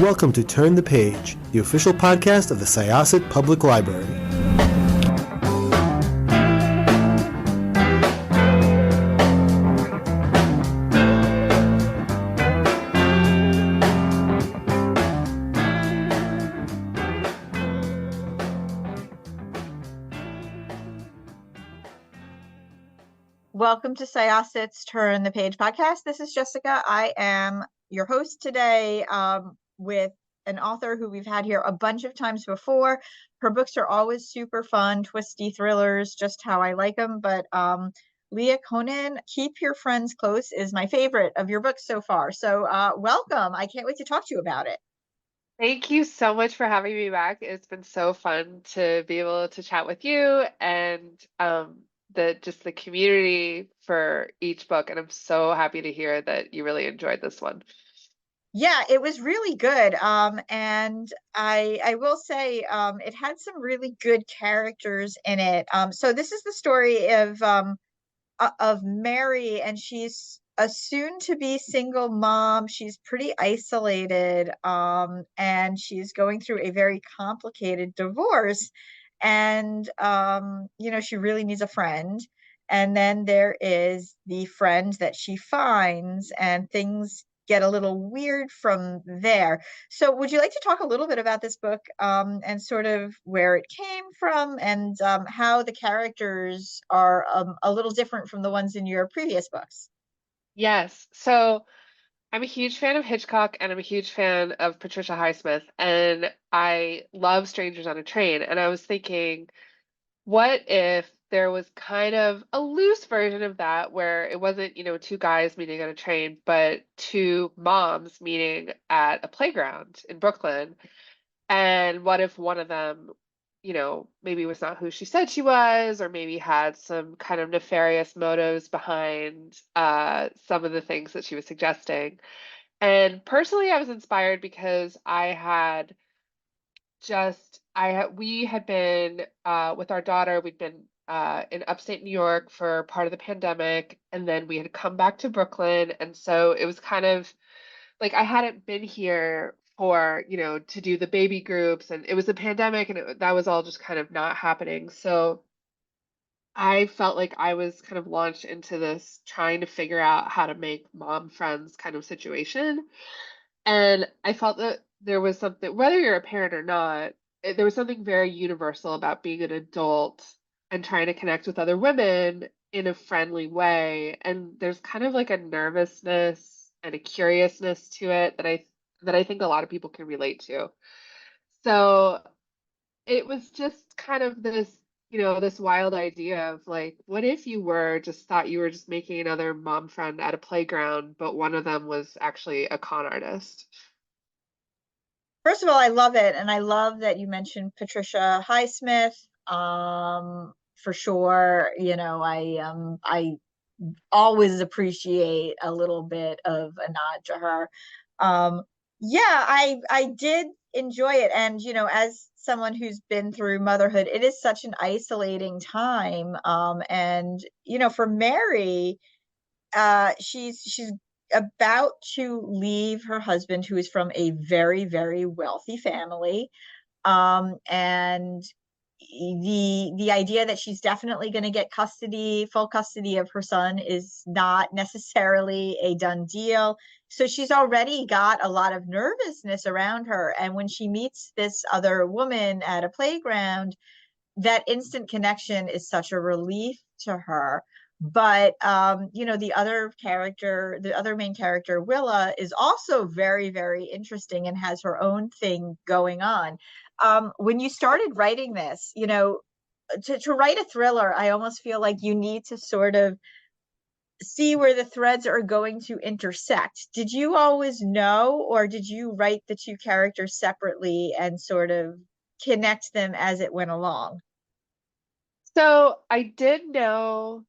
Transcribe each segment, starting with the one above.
welcome to Turn the Page, the official podcast of the Syosset Public Library. Welcome to Syosset's Turn the Page podcast. This is Jessikah. I am your host today with an author who we've had here a bunch of times before. Her books are always super fun, twisty thrillers, just how I like them. But Leah Konen, Keep Your Friends Close is my favorite of your books so far. So welcome. I can't wait to talk to you about it. Thank you so much for having me back. It's been so fun to be able to chat with you and the community for each book. And I'm so happy to hear that you really enjoyed this one. Yeah, it was really good. And I will say it had some really good characters in it. So this is the story of Mary, and she's a soon-to-be single mom. She's pretty isolated, and she's going through a very complicated divorce. And she really needs a friend. And then there is the friend that she finds, and things get a little weird from there. So would you like to talk a little bit about this book, and sort of where it came from, and how the characters are a little different from the ones in your previous books? Yes. So I'm a huge fan of Hitchcock and I'm a huge fan of Patricia Highsmith. And I love Strangers on a Train. And I was thinking, what if there was kind of a loose version of that where it wasn't, two guys meeting on a train, but two moms meeting at a playground in Brooklyn? And what if one of them, maybe was not who she said she was, or maybe had some kind of nefarious motives behind some of the things that she was suggesting? And personally, I was inspired because we had been with our daughter, we'd been in upstate New York for part of the pandemic, and then we had come back to Brooklyn. And so it was kind of like I hadn't been here for, to do the baby groups, and it was a pandemic, and that was all just kind of not happening. So I felt like I was kind of launched into this trying to figure out how to make mom friends kind of situation. And I felt that there was something, whether you're a parent or not, there was something very universal about being an adult and trying to connect with other women in a friendly way. And there's kind of like a nervousness and a curiousness to it that I think a lot of people can relate to. So it was just kind of this wild idea of like, what if you thought you were just making another mom friend at a playground, but one of them was actually a con artist? First of all, I love it, and I love that you mentioned Patricia Highsmith. For sure, I always appreciate a little bit of a nod to her. Um, yeah, I did enjoy it, and as someone who's been through motherhood, it is such an isolating time. And for Mary, she's about to leave her husband, who is from a very, very wealthy family. And the idea that she's definitely going to get full custody of her son is not necessarily a done deal. So she's already got a lot of nervousness around her. And when she meets this other woman at a playground, that instant connection is such a relief to her. But the other main character, Willa, is also very, very interesting and has her own thing going on. When you started writing this, to write a thriller, I almost feel like you need to sort of see where the threads are going to intersect. Did you always know, or did you write the two characters separately and sort of connect them as it went along? So I did know,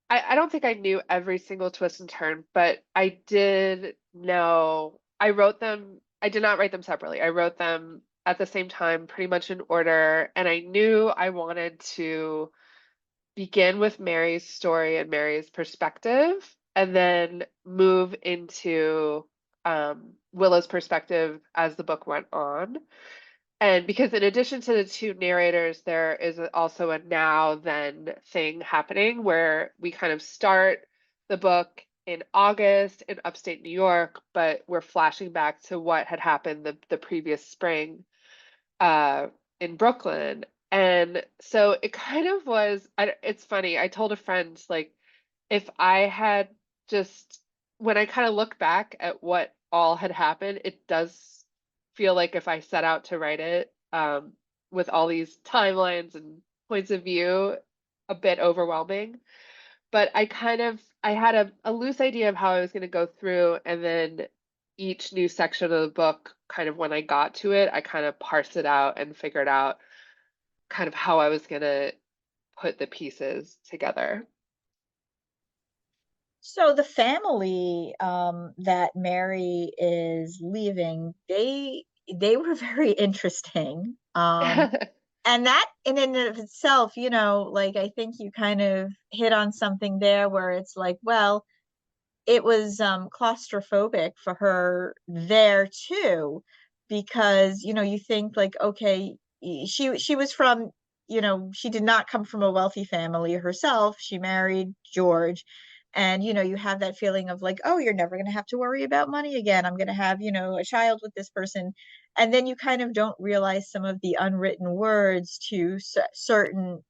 I don't think I knew every single twist and turn, but I did know I did not write them separately. I wrote them at the same time, pretty much in order, and I knew I wanted to begin with Mary's story and Mary's perspective, and then move into Willa's perspective as the book went on. And because in addition to the two narrators, there is also a now then thing happening where we kind of start the book in August in upstate New York, but we're flashing back to what had happened the previous spring uh, in Brooklyn. And so it kind of was, it's funny. I told a friend, like, if I had just, when I kind of look back at what all had happened, it does feel like if I set out to write it with all these timelines and points of view, a bit overwhelming. But I had a loose idea of how I was going to go through, and then each new section of the book, kind of when I got to it, I kind of parsed it out and figured out kind of how I was going to put the pieces together. So the family that Mary is leaving, they were very interesting. And that in and of itself, like I think you kind of hit on something there where it's like, well, it was claustrophobic for her there too, because you think like, okay, she was from, she did not come from a wealthy family herself. She married George, and you have that feeling of like, oh, you're never going to have to worry about money again. I'm going to have a child with this person. And then you kind of don't realize some of the unwritten words to certain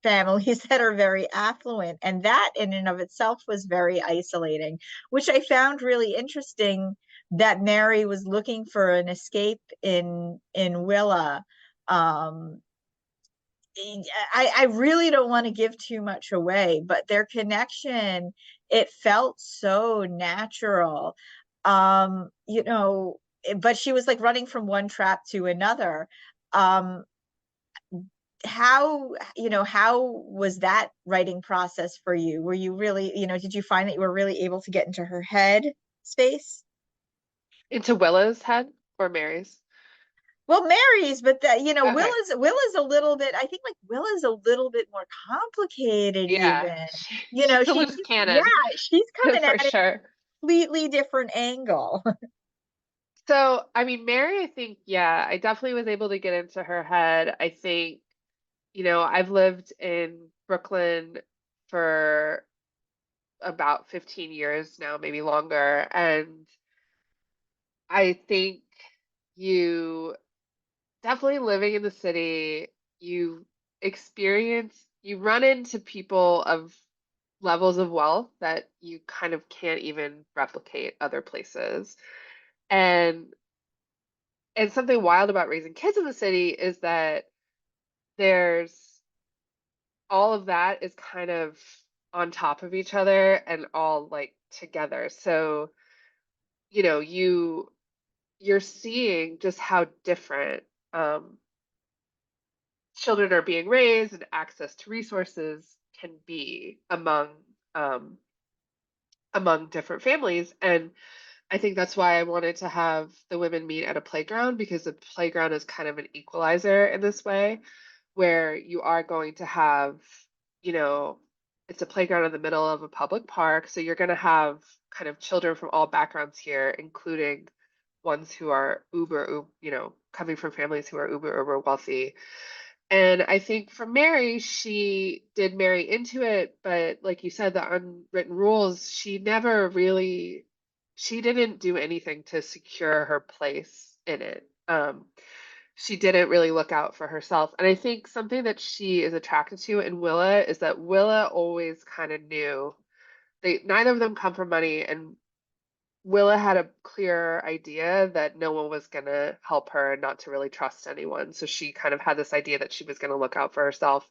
families that are very affluent, and that in and of itself was very isolating, which I found really interesting, that Mary was looking for an escape in Willa. um I really don't want to give too much away, but their connection, it felt so natural. But she was like running from one trap to another. um how was that writing process for you? Were you really, did you find that you were really able to get into her head space? Into Willa's head or Mary's? Well, Mary's, but Okay. Willa's a little bit, I think like Willa's a little bit more complicated Yeah, even. she's a She's, loose yeah, cannon she's coming for at it sure. completely different angle. So, I mean, Mary, I think, yeah, I definitely was able to get into her head. I think, I've lived in Brooklyn for about 15 years now, maybe longer. And I think you definitely living in the city, you you run into people of levels of wealth that you kind of can't even replicate other places. And something wild about raising kids in the city is that there's all of that is kind of on top of each other and all like together. So, you know, you you're seeing just how different children are being raised and access to resources can be um, among different families. And I think that's why I wanted to have the women meet at a playground, because the playground is kind of an equalizer in this way, where you are going to have, you know, it's a playground in the middle of a public park. So you're going to have kind of children from all backgrounds here, including ones who are coming from families who are uber wealthy. And I think for Mary, she did marry into it, but like you said, the unwritten rules, she didn't do anything to secure her place in it. She didn't really look out for herself. And I think something that she is attracted to in Willa is that Willa always kind of knew neither of them come from money, and Willa had a clear idea that no one was going to help her and not to really trust anyone. So she kind of had this idea that she was going to look out for herself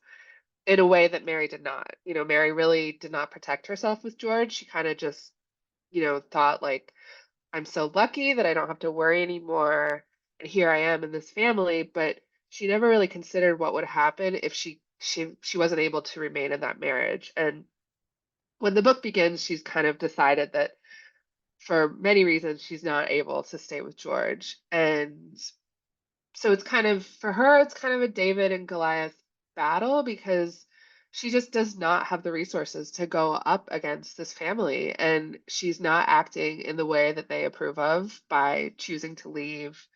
in a way that Mary did not. Mary really did not protect herself with George. She kind of just, thought like, I'm so lucky that I don't have to worry anymore. And here I am in this family. But she never really considered what would happen if she wasn't able to remain in that marriage. And when the book begins, she's kind of decided that for many reasons, she's not able to stay with George. And so it's kind of, for her, it's kind of a David and Goliath battle, because she just does not have the resources to go up against this family, and she's not acting in the way that they approve of by choosing to leave,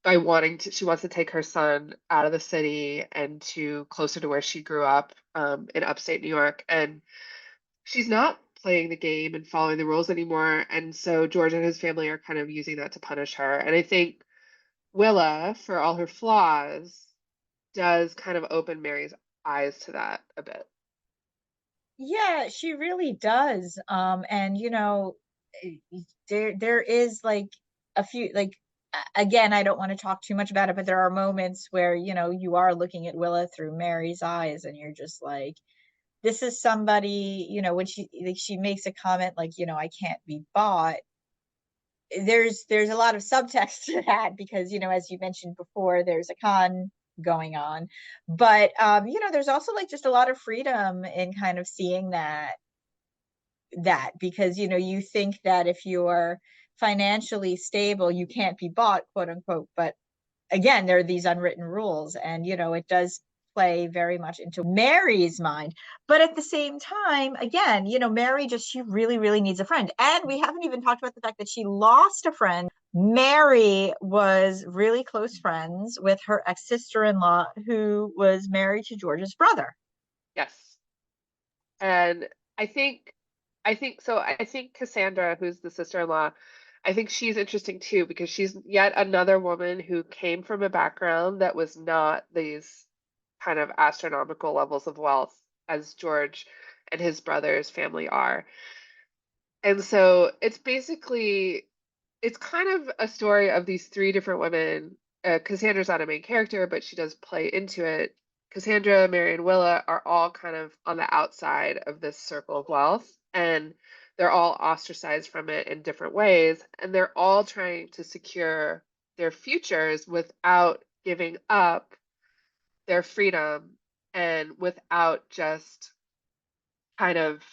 by wanting to, she wants to take her son out of the city and to closer to where she grew up, in upstate New York. And she's not playing the game and following the rules anymore. And so George and his family are kind of using that to punish her. And I think Willa, for all her flaws, does kind of open Mary's eyes to that a bit. Yeah, she really does. And there is like a few, like, again, I don't want to talk too much about it, but there are moments where, you are looking at Willa through Mary's eyes, and you're just like, this is somebody, when she makes a comment like, I can't be bought. There's a lot of subtext to that, because as you mentioned before, there's a con going on, but there's also like just a lot of freedom in kind of seeing that because you think that if you're financially stable, you can't be bought, quote unquote, but again, there are these unwritten rules, and it does play very much into Mary's mind. But at the same time, again, Mary she really, really needs a friend. And we haven't even talked about the fact that she lost a friend. Mary was really close friends with her ex-sister-in-law, who was married to George's brother. Yes. And I think so. I think Cassandra, who's the sister-in-law, I think she's interesting too, because she's yet another woman who came from a background that was not these kind of astronomical levels of wealth as George and his brother's family are. And so it's kind of a story of these three different women. Cassandra's not a main character, but she does play into it. Cassandra, Mary, and Willa are all kind of on the outside of this circle of wealth, and they're all ostracized from it in different ways, and they're all trying to secure their futures without giving up their freedom and without just kind of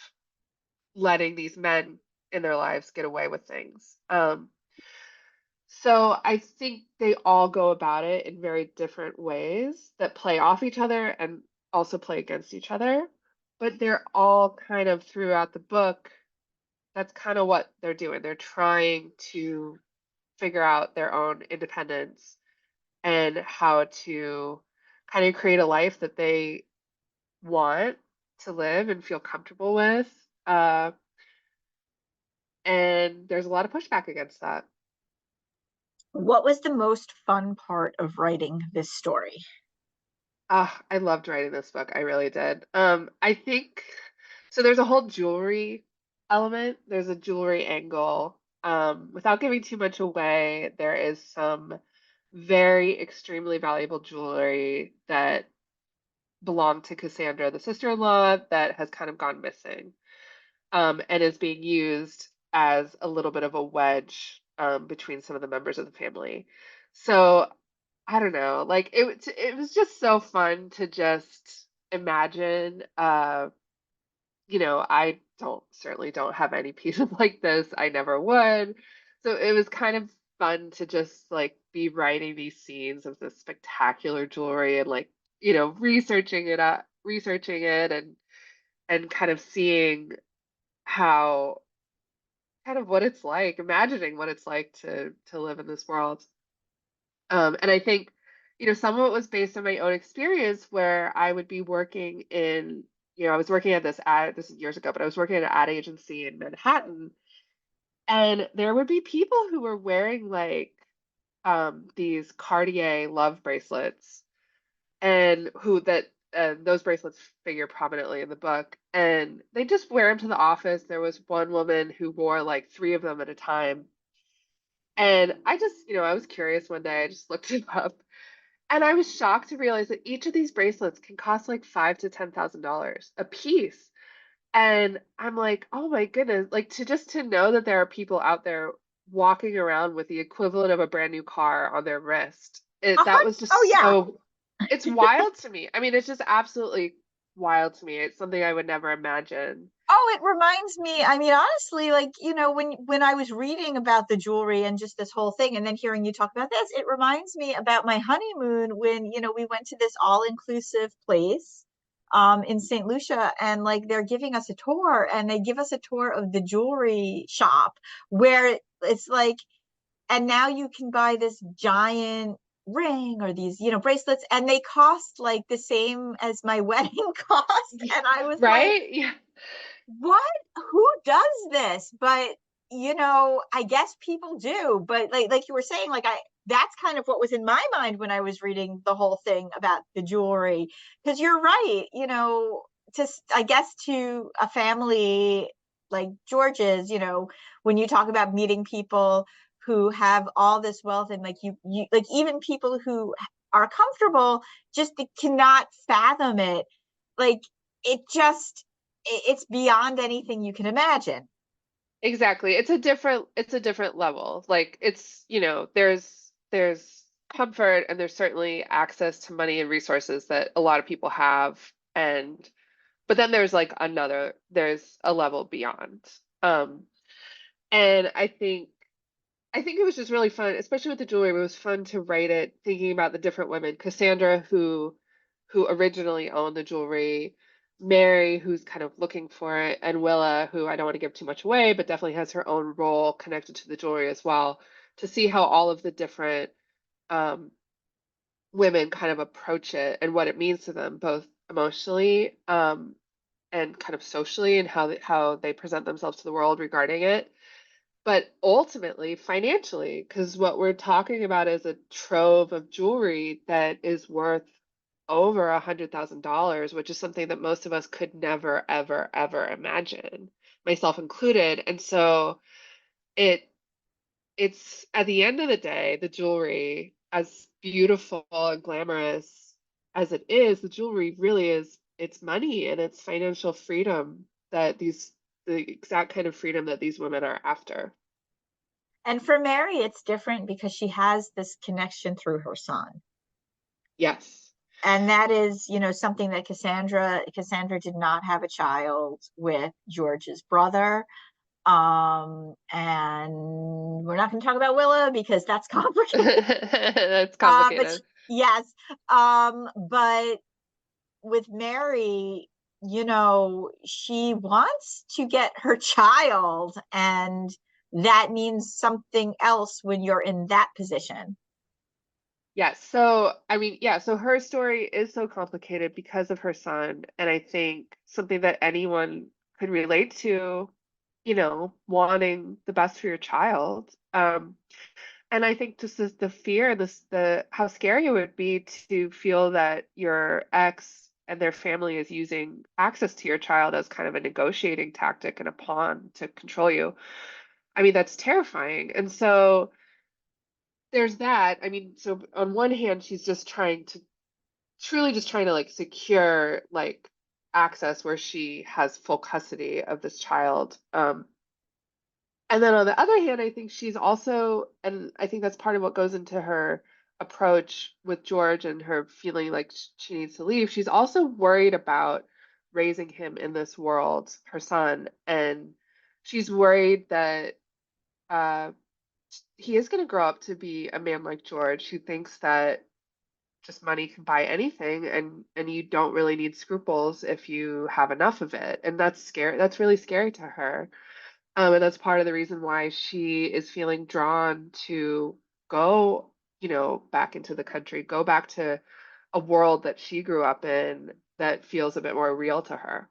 letting these men in their lives get away with things. So I think they all go about it in very different ways that play off each other and also play against each other. But they're all kind of throughout the book, that's kind of what they're doing. They're trying to figure out their own independence and how to kind of create a life that they want to live and feel comfortable with. Uh, and there's a lot of pushback against that. What was the most fun part of writing this story? Ah, I loved writing this book. I really did. I think so. There's a whole jewelry element. There's a jewelry angle. Without giving too much away, there is some very extremely valuable jewelry that belonged to Cassandra, the sister-in-law, that has kind of gone missing, and is being used as a little bit of a wedge, between some of the members of the family. So I don't know, like it was just so fun to just imagine. I don't certainly don't have any pieces like this. I never would. So it was kind of fun to just like be writing these scenes of this spectacular jewelry and like, researching it and kind of seeing how kind of what it's like, imagining what it's like to live in this world. And I think, some of it was based on my own experience where I would be working in, I was working at this is years ago, but I was working at an ad agency in Manhattan, and there would be people who were wearing like these Cartier love bracelets, and those bracelets figure prominently in the book, and they just wear them to the office. There was one woman who wore like three of them at a time. And I just, I was curious one day, I just looked it up, and I was shocked to realize that each of these bracelets can cost like five to $10,000 a piece. And I'm like, oh my goodness, like to know that there are people out there walking around with the equivalent of a brand new car on their wrist. That was Oh just yeah. so, it's wild to me. I mean, it's just absolutely wild to me. It's something I would never imagine. Oh, it reminds me, I mean, honestly, like, when I was reading about the jewelry and just this whole thing, and then hearing you talk about this, it reminds me about my honeymoon when, we went to this all-inclusive place, in St. Lucia, and like they're giving us a tour, and they give us a tour of the jewelry shop where it's like, and now you can buy this giant ring or these, bracelets, and they cost like the same as my wedding cost. And I was like, Right? Yeah. what? Who does this? But I guess people do. But like you were saying, like that's kind of what was in my mind when I was reading the whole thing about the jewelry. Because you're right, I guess to a family like George's, when you talk about meeting people who have all this wealth, and like you like even people who are comfortable just cannot fathom it. Like it's beyond anything you can imagine. Exactly. It's a different level. Like it's, there's comfort and there's certainly access to money and resources that a lot of people have. And but then there's a level beyond. Um, and I think it was just really fun, especially with the jewelry. It was fun to write it thinking about the different women. Cassandra, who originally owned the jewelry, Mary, who's kind of looking for it, and Willa, who I don't want to give too much away, but definitely has her own role connected to the jewelry as well, to see how all of the different um, women kind of approach it and what it means to them, both emotionally and kind of socially, and how they present themselves to the world regarding it. But ultimately, financially, because what we're talking about is a trove of jewelry that is worth over $100,000, which is something that most of us could never, ever, ever imagine, myself included. And so it it's at the end of the day, the jewelry, as beautiful and glamorous as it is, the jewelry really is it's money and it's financial freedom the exact kind of freedom that these women are after. And for Mary, it's different because she has this connection through her son. Yes. And that is, something that Cassandra did not have a child with George's brother. And we're not going to talk about Willa because that's complicated. That's But complicated. yes. But with Mary, she wants to get her child, and that means something else when you're in that position. Yes. So, I mean, yeah, so her story is so complicated because of her son. And I think something that anyone could relate to, wanting the best for your child. And I think just the fear, the how scary it would be to feel that your ex and their family is using access to your child as kind of a negotiating tactic and a pawn to control you. I mean, that's terrifying. And so there's that. I mean, so on one hand, she's just truly just trying to like secure like access where she has full custody of this child. And then on the other hand, I think she's also, and I think that's part of what goes into her approach with George and her feeling like she needs to leave. She's also worried about raising him in this world, her son, and she's worried that uh, he is going to grow up to be a man like George who thinks that just money can buy anything and you don't really need scruples if you have enough of it. And that's scary. That's really scary to her. And that's part of the reason why she is feeling drawn to go, back into the country, go back to a world that she grew up in that feels a bit more real to her.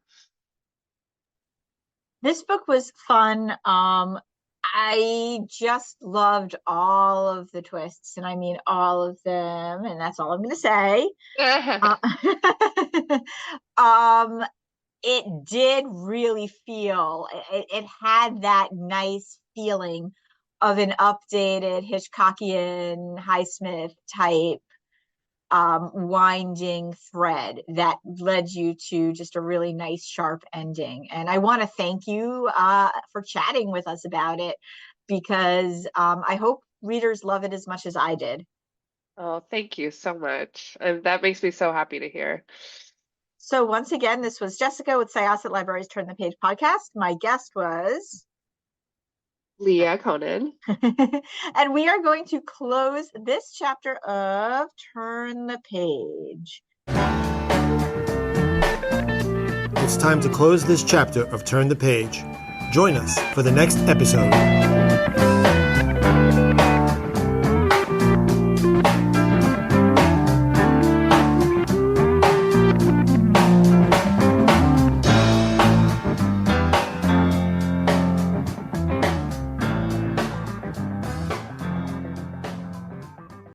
This book was fun. I just loved all of the twists, and I mean all of them, and that's all I'm going to say. Uh, um, it did really feel, it had that nice feeling of an updated Hitchcockian Highsmith type winding thread that led you to just a really nice, sharp ending. And I want to thank you for chatting with us about it, because I hope readers love it as much as I did. Oh, thank you so much. And that makes me so happy to hear. So once again, this was Jessikah with Syosset Libraries Turn the Page podcast. My guest was Leah Konen. and we are going to close this chapter of Turn the Page. it's time to close this chapter of Turn the Page. Join us for the next episode.